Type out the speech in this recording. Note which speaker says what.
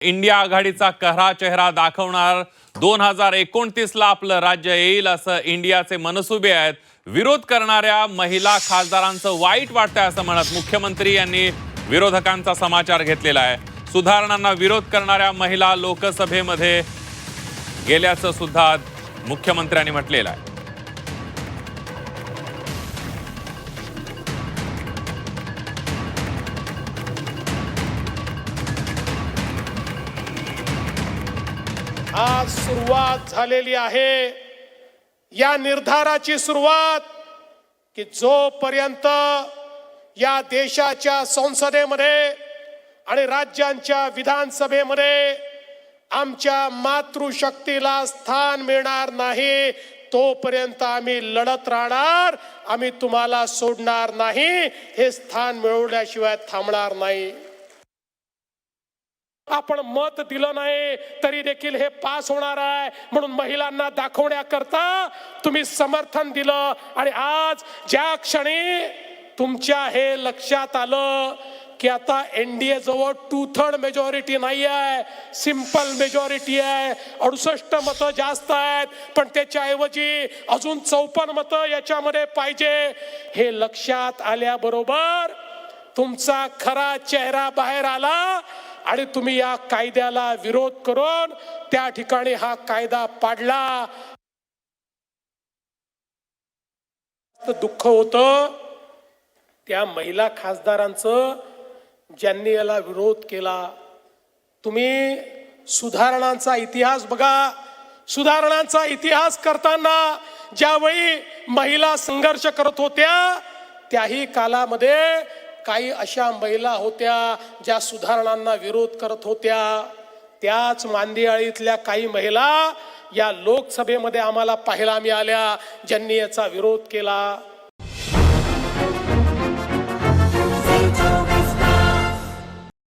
Speaker 1: India आघाडीचा खरा चेहरा दाखवणार 2029 ला आपलं राज्य येईल असं इंडियाचे मनसुबे आहेत। विरोध करणाऱ्या महिला खासदारांचं वाईट वाटतंय असं म्हणत मुख्यमंत्री यांनी विरोधकांचा समाचार घेतलेला आहे। सुधारणांना विरोध करणाऱ्या महिला लोकसभेमध्ये गेल्याचं सुद्धा मुख्यमंत्र्यांनी म्हटलेलं आहे।
Speaker 2: आज सुरुवात झालेली आहे या निर्धाराची सुरुवात की जोपर्यंत या देशाच्या संसदेमध्ये आणि राज्यांच्या विधानसभेमध्ये आमच्या मातृशक्तीला स्थान मिळणार नाही तोपर्यंत आम्ही लढत राहणार, आम्ही तुम्हाला सोडणार नाही, हे स्थान मिळवल्याशिवाय थांबणार नाही। आपण मत दिलं नाही तरी देखील हे पास होणार आहे म्हणून महिलांना दाखवण्याकरता तुम्ही समर्थन दिलं। आणि आज ज्या क्षणी तुमच्या हे लक्षात आलं की आता एनडीए जवळ 2/3 मेजॉरिटी नाही आहे, सिंपल मेजॉरिटी आहे, 68 मतं जास्त आहेत, पण त्याच्याऐवजी अजून 54 मतं याच्यामध्ये पाहिजे, हे लक्षात आल्याबरोबर तुमचा खरा चेहरा बाहेर आला आणि तुम्ही या कायद्याला विरोध करून त्या ठिकाणी हा कायदा पाडला। दुःख होतं त्या महिला खासदारांचं ज्यांनी याला विरोध केला। तुम्ही सुधारणांचा इतिहास बघा, सुधारणांचा इतिहास करताना ज्यावेळी महिला संघर्ष करत होत्या त्याही कालामध्ये काही अशा महिला होत्या ज्या सुधारणांना विरोध करत होत्या। त्याच मांदियाळीतल्या काही महिला या लोकसभेमध्ये आम्हाला पाहायला मिळाल्या ज्यांनी याचा विरोध केला।